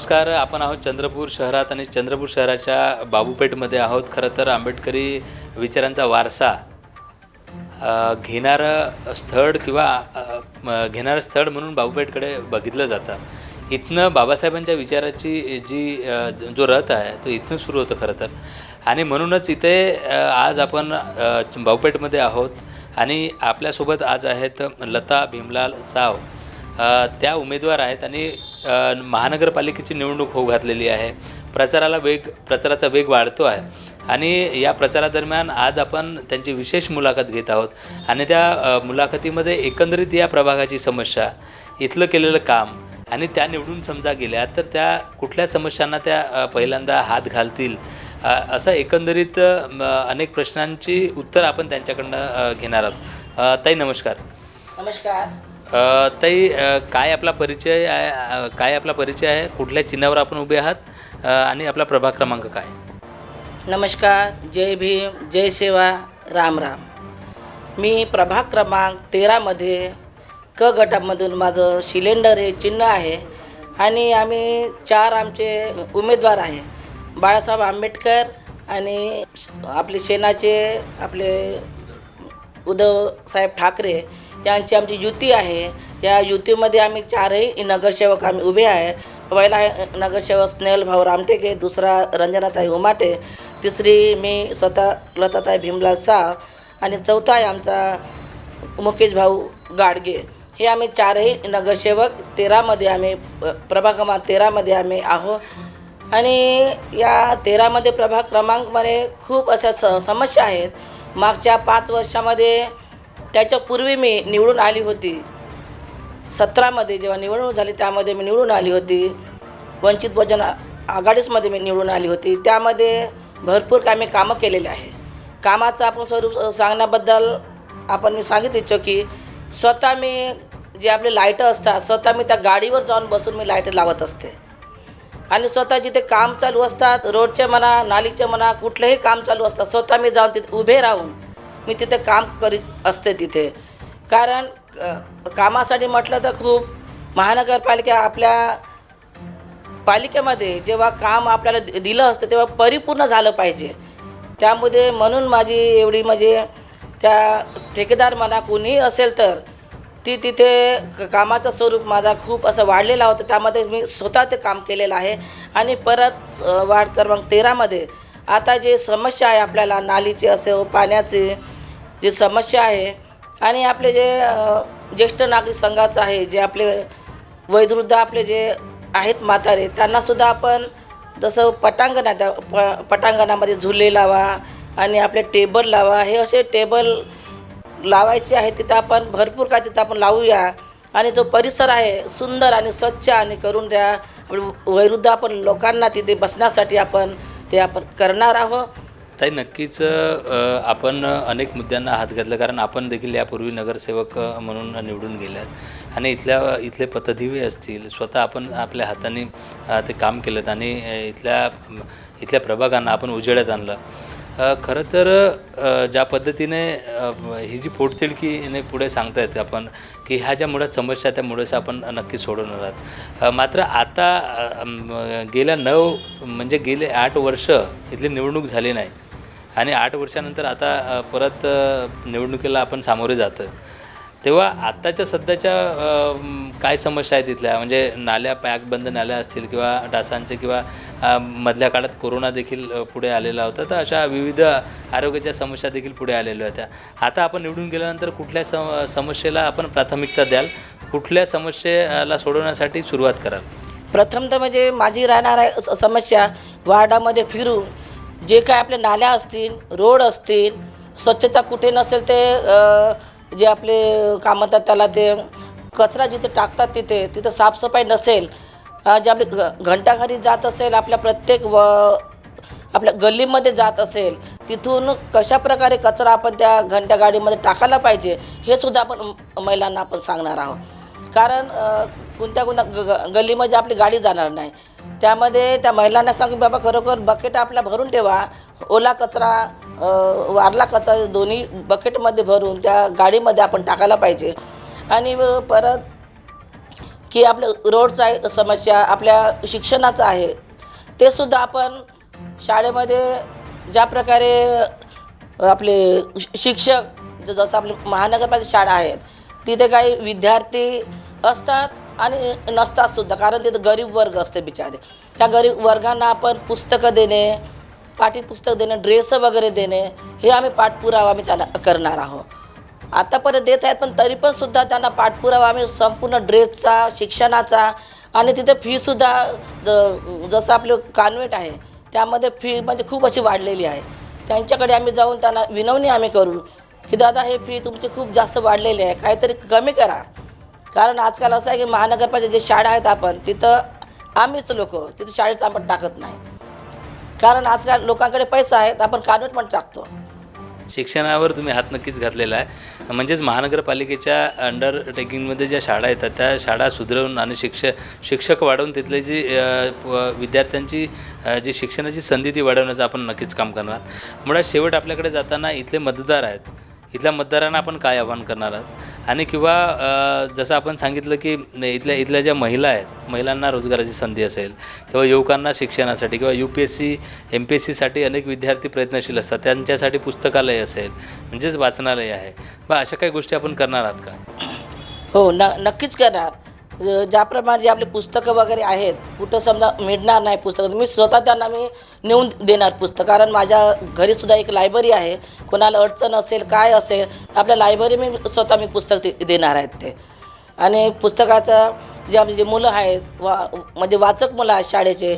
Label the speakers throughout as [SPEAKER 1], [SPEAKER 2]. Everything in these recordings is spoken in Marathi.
[SPEAKER 1] नमस्कार. आपण आहोत चंद्रपूर शहरात आणि चंद्रपूर शहराच्या बाबूपेठमध्ये आहोत. खरं तर आंबेडकरी विचारांचा वारसा घेणारं स्थळ किंवा घेणारं स्थळ म्हणून बाबूपेठकडे बघितलं जातं. इथनं बाबासाहेबांच्या विचाराची जो रथ आहे तो इथनं सुरू होतं खरं तर. आणि म्हणूनच इथे आज आपण बाबूपेठमध्ये आहोत आणि आपल्यासोबत आज आहेत लता भीमलाल साव. त्या उमेदवार आहेत आणि महानगरपालिकेची निवडणूक होऊ घातलेली आहे. प्रचाराचा वेग वाढतो आहे आणि या प्रचारादरम्यान आज आपण त्यांची विशेष मुलाखत घेत आहोत आणि त्या मुलाखतीमध्ये एकंदरीत या प्रभागाची समस्या, इथलं केलेलं काम आणि त्या निवडून समजा गेल्या तर त्या कुठल्या समस्यांना त्या पहिल्यांदा हात घालतील, असं एकंदरीत अनेक प्रश्नांची उत्तर आपण त्यांच्याकडनं घेणार आहोत. ताई नमस्कार.
[SPEAKER 2] नमस्कार.
[SPEAKER 1] ताई, काय आपला परिचय आहे, कुठल्या चिन्हावर आपण उभे आहात आणि आपला प्रभाग क्रमांक काय?
[SPEAKER 2] नमस्कार. जय भीम, जय सेवा, राम राम. मी प्रभाग क्रमांक 13मध्ये क गटामधून माझं सिलेंडर हे चिन्ह आहे आणि आम्ही 4 आमचे उमेदवार आहे. बाळासाहेब आंबेडकर आणि आपले सेनाचे आपले उद्धवसाहेब ठाकरे यांची आमची युती आहे. या युतीमध्ये आम्ही 4ही नगरसेवक आम्ही उभे आहे. पहिला आहे नगरसेवक स्नेहल भाऊ रामटेके, दुसरा रंजनाताई उमाटे, तिसरी मी स्वतः लताताई भीमलाल साव आणि चौथा आहे आमचा मुकेश भाऊ गाडगे. हे आम्ही 4ही नगरसेवक 13मध्ये आम्ही प्रभाग क्रमांक 13मध्ये आम्ही आहोत आणि या 13मध्ये प्रभाग क्रमांकमध्ये खूप अशा समस्या आहेत. मागच्या 5 वर्षामध्ये त्याच्यापूर्वी मी निवडून आली होती. 17मध्ये जेव्हा निवडणूक झाली त्यामध्ये मी निवडून आली होती. वंचित बहुजन आघाडीमध्ये मी निवडून आली होती. त्यामध्ये भरपूर कामे कामं केलेले आहे. कामाचं आपण स्वरूप सांगण्याबद्दल आपण मी सांगितलं इच्छो की स्वतः मी जे आपले लाईटं असतात स्वतः मी त्या गाडीवर जाऊन बसून मी लाईटं लावत असते आणि स्वतः जिथे काम चालू असतात, रोडचे म्हणा, नालीचे म्हणा, कुठलंही काम चालू असतात, स्वतः मी जाऊन तिथे उभे राहून मी तिथे काम करीत असते तिथे. कारण कामासाठी म्हटलं तर खूप महानगरपालिका आपल्या पालिकेमध्ये जेव्हा काम आपल्याला दिलं असतं तेव्हा परिपूर्ण झालं पाहिजे. त्यामध्ये म्हणून माझी एवढी म्हणजे त्या ठेकेदार म्हणा कोणीही असेल तर ती तिथे कामाचं स्वरूप माझा खूप असं वाढलेला होता. त्यामध्ये मी स्वतः ते काम केलेलं आहे आणि परत वार्ड क्रमांक 13मध्ये आता जे समस्या आहे आपल्याला नालीची असेल, पाण्याची जी समस्या आहे आणि आपले जे ज्येष्ठ नागरिक संघाचं आहे, जे आपले वयोवृद्ध आपले जे आहेत म्हातारे, त्यांनासुद्धा आपण जसं पटांगण आहे त्या पटांगणामध्ये झुले लावा आणि आपले टेबल लावा. हे असे टेबल लावायचे आहे तिथं आपण भरपूर काय तिथं आपण लावूया आणि तो परिसर आहे सुंदर आणि स्वच्छ आणि करून त्या वयोवृद्ध आपण लोकांना तिथे बसण्यासाठी आपण करणार आहोत.
[SPEAKER 1] ताई नक्कीच आपण अनेक मुद्द्यांना हात घातला, कारण आपण देखील यापूर्वी नगरसेवक म्हणून निवडून गेल्यात आणि इथले पथदिवे असतील, स्वतः आपण आपल्या हाताने ते काम केलं आणि इथल्या प्रभागांना आपण उजेडात आणलं. खरं तर ज्या पद्धतीने ही जी पोटतिडकीने पुढे सांगतायत आपण की ह्या ज्या मुळात समस्या त्या मुळेच आपण नक्की सोडवणार आहात. मात्र आता गेले 8 वर्ष इथली निवडणूक झाली नाही आणि 8 वर्षानंतर आता परत निवडणुकीला आपण सामोरे जातो आहे. तेव्हा आत्ताच्या सध्याच्या काय समस्या आहेत तिथल्या, म्हणजे नाल्या, पॅकबंद नाल्या असतील किंवा डासांचे किंवा मधल्या काळात कोरोना देखील पुढे आलेला होता, तर अशा विविध आरोग्याच्या समस्या देखील पुढे आलेल्या होत्या. आता आपण निवडून गेल्यानंतर कुठल्या समस्येला आपण प्राथमिकता द्याल, कुठल्या समस्येला सोडवण्यासाठी सुरुवात कराल?
[SPEAKER 2] प्रथम तर म्हणजे माझी राहणार आहे समस्या वार्डामध्ये फिरून जे काय आपल्या नाल्या असतील, रोड असतील, स्वच्छता कुठे नसेल ते जे आपले काय म्हणतात त्याला ते कचरा जिथे टाकतात तिथे साफसफाई नसेल, जे आपली घंटाघरी जात असेल, आपल्या प्रत्येक आपल्या गल्लीमध्ये जात असेल, तिथून कशाप्रकारे कचरा आपण त्या घंटागाडीमध्ये टाकायला पाहिजे हे सुद्धा आपण महिलांना आपण सांगणार आहोत. कारण कोणत्या गल्लीमध्ये आपली गाडी जाणार नाही, त्यामध्ये त्या महिलांना सांगू बाबा खरोखर बकेट आपल्या भरून ठेवा, ओला कचरा वारला कचरा दोन्ही बकेटमध्ये भरून त्या गाडीमध्ये आपण टाकायला पाहिजे. आणि परत की आपलं रोडचा समस्या, आपल्या शिक्षणाचं आहे, ते सुद्धा आपण शाळेमध्ये ज्या प्रकारे आपले शिक्षक जसं आपले महानगरपालिका शाळा आहेत, तिथे काही विद्यार्थी असतात आणि नसतात सुद्धा, कारण तिथं गरीब वर्ग असते बिचारे. त्या गरीब वर्गांना आपण पुस्तकं देणे, पाठ्यपुस्तक देणे, ड्रेस वगैरे देणे, हे आम्ही पाठपुरावा आम्ही त्यांना करणार आहोत. आतापर्यंत देत आहेत, पण तरी पण सुद्धा त्यांना पाठपुरावा आम्ही संपूर्ण ड्रेसचा, शिक्षणाचा, आणि तिथे फीसुद्धा जसं आपलं कॉन्व्हेंट आहे त्यामध्ये फी म्हणजे खूप अशी वाढलेली आहे. त्यांच्याकडे आम्ही जाऊन त्यांना विनवणी आम्ही करू की दादा हे फी तुमची खूप जास्त वाढलेली आहे, काहीतरी कमी करा. कारण आजकाल असं आहे की महानगरपालिका जे शाळा आहेत आपण तिथं आम्हीच लोक तिथं शाळेत आपण टाकत नाही, कारण आजकाल लोकांकडे पैसा आहे, आपण कॉन्व्हेंट पण टाकतो.
[SPEAKER 1] शिक्षणावर तुम्ही हात नक्कीच घातलेला आहे. म्हणजेच महानगरपालिकेच्या अंडरटेकिंगमध्ये ज्या शाळा येतात त्या शाळा सुधारवून आणि शिक्षक वाढवून तिथले जी विद्यार्थ्यांची जी शिक्षणाची संधी ती वाढवण्याचं आपण नक्कीच काम करणार. मुळात शेवट आपल्याकडे जाताना इथले मतदार आहेत, इथल्या मतदारांना आपण काय आवाहन करणार आहात, आणि किंवा जसं आपण सांगितलं की इथल्या ज्या महिला आहेत, महिलांना रोजगाराची संधी असेल किंवा युवकांना शिक्षणासाठी किंवा UPSC MPSCसाठी अनेक विद्यार्थी प्रयत्नशील असतात, त्यांच्यासाठी पुस्तकालय असेल, म्हणजेच वाचनालय आहे, बा अशा काही गोष्टी आपण करणार आहात का?
[SPEAKER 2] हो, नक्कीच करणार. ज्याप्रमाणे जे आपले पुस्तकं वगैरे आहेत, कुठं समजा मिळणार नाही पुस्तकं, मी स्वतः त्यांना मी नेऊन देणार पुस्तक. कारण माझ्या घरीसुद्धा एक लायब्ररी आहे, कोणाला अडचण असेल काय असेल आपल्या लायब्ररी मी स्वतः पुस्तक देणार आहेत ते. आणि पुस्तकाचं जे आपले जे मुलं आहेत म्हणजे वाचक मुलं आहेत शाळेचे,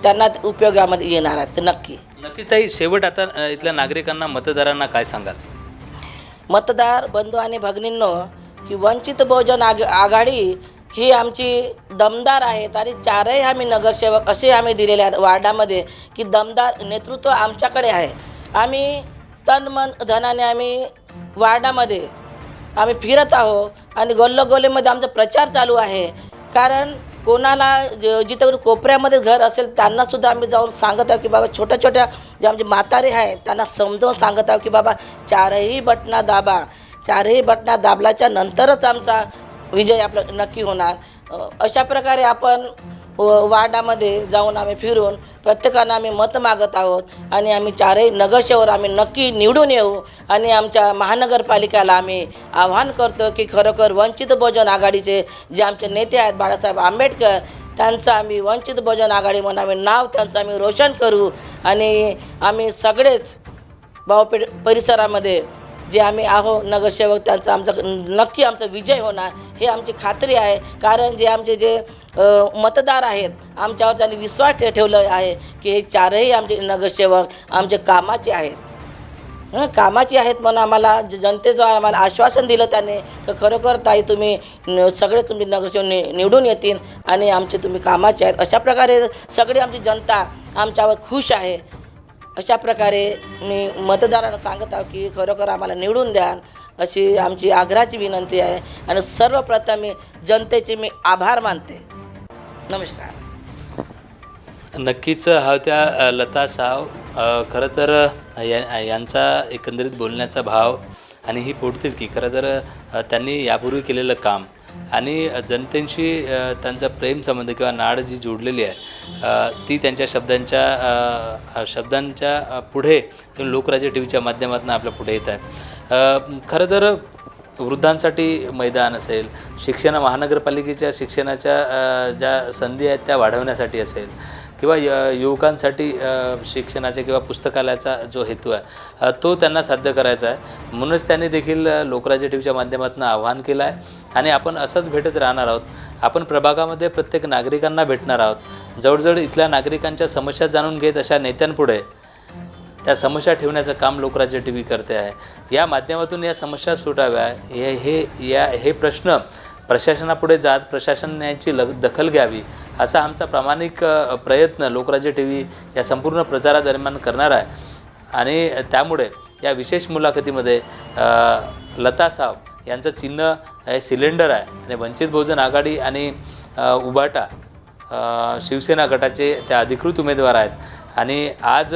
[SPEAKER 2] त्यांना ते उपयोगामध्ये येणार आहेत ते
[SPEAKER 1] नक्कीच. ताई, शेवट आता इथल्या नागरिकांना, मतदारांना काय सांगाल?
[SPEAKER 2] मतदार बंधू आणि भगिनींनो, की वंचित बहुजन आघाडी ही आमची दमदार आहेत आणि चारही आम्ही नगरसेवक असे आम्ही दिलेले आहेत वार्डामध्ये, की दमदार नेतृत्व आमच्याकडे आहे. आम्ही तन मन धनाने आम्ही वार्डामध्ये आम्ही फिरत आहोत आणि गल्लोगल्लीमध्ये आमचा प्रचार चालू आहे. कारण कोणाला जिथं कोपऱ्यामध्ये घर असेल त्यांनासुद्धा आम्ही जाऊन सांगत आहोत की बाबा छोट्या छोट्या जे आमचे म्हातारे आहेत त्यांना समजावून सांगत आहोत की बाबा चारही बटना दाबा, चारही बटना दाबल्याच्या नंतरच आमचा विजय आपला नक्की होणार. अशा प्रकारे आपण वार्डामध्ये जाऊन आम्ही फिरून प्रत्येकानं आम्ही मत मागत आहोत आणि आम्ही चारही नगरसेवक आम्ही नक्की निवडून येऊ. आणि आमच्या महानगरपालिकेला आम्ही आवाहन करतो की खरोखर वंचित बहुजन आघाडीचे जे आमचे नेते आहेत बाळासाहेब आंबेडकर, त्यांचं आम्ही वंचित बहुजन आघाडी म्हणून आम्ही नाव त्यांचं आम्ही रोशन करू. आणि आम्ही सगळेच भाऊपेठ परिसरामध्ये जे आम्ही आहो नगरसेवक त्यांचा आमचा नक्की आमचा विजय होणार हे आमची खात्री आहे. कारण जे आमचे जे मतदार आहेत आमच्यावर त्यांनी विश्वास ठेवला आहे की हे चारही आमचे नगरसेवक आमचे कामाचे आहेत, कामाचे आहेत म्हणून आम्हाला जनतेचं आम्हाला आश्वासन दिलं त्याने तर खरोखर ताई तुम्ही सगळे तुम्ही नगरसेवक निवडून येतील आणि आमचे तुम्ही कामाचे आहेत. अशा प्रकारे सगळी आमची जनता आमच्यावर खुश आहे. अशा प्रकारे मी मतदारांना सांगत आहो की खरोखर आम्हाला निवडून द्या अशी आमची आग्रहाची विनंती आहे. आणि सर्वप्रथम मी जनतेचे मी आभार मानते. नमस्कार.
[SPEAKER 1] नक्कीच त्या लता साव, खरं तर यांचा एकंदरीत बोलण्याचा भाव आणि ही पोटतिडकी, खरं तर त्यांनी यापूर्वी केलेलं काम आणि जनतेशी त्यांचा प्रेम संबंध किंवा नाळ जी जोडलेली आहे ती त्यांच्या शब्दांच्या पुढे लोकराज्य TVच्या माध्यमातून आपल्या पुढे येत आहे. खरं तर वृद्धांसाठी मैदान असेल, महानगरपालिकेच्या शिक्षणाच्या ज्या संधी आहेत त्या वाढवण्यासाठी असेल किंवा युवकांसाठी शिक्षणाचे किंवा पुस्तकालयाचा जो हेतू आहे तो त्यांना साध्य करायचा आहे. म्हणूनच त्यांनी देखील लोकराज्य TVच्या माध्यमातून आवाहन केलं आहे आणि आपण असंच भेटत राहणार आहोत. आपण प्रभागामध्ये प्रत्येक नागरिकांना भेटणार आहोत. जवळजवळ इथल्या नागरिकांच्या समस्या जाणून घेत अशा नेत्यांपुढे त्या समस्या ठेवण्याचं काम लोकराज्य TV करते आहे. या माध्यमातून या समस्या सुटाव्या हे प्रश्न प्रशासनापुढे जात प्रशासन याची दखल घ्यावी असा आमचा प्रामाणिक प्रयत्न लोकराज्य TV या संपूर्ण प्रचारादरम्यान करणार आहे. आणि त्यामुळे या विशेष मुलाखतीमध्ये लता साव यांचं चिन्ह हे सिलेंडर आहे आणि वंचित बहुजन आघाडी आणि उबाटा शिवसेना गटाचे त्या अधिकृत उमेदवार आहेत. आणि आज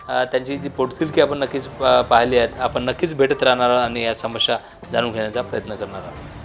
[SPEAKER 1] त्यांची जी पोटतिडकी आपण नक्कीच पाहिली आहेत. आपण नक्कीच भेटत राहणार आणि या समस्या जाणून घेण्याचा प्रयत्न करणार आहोत.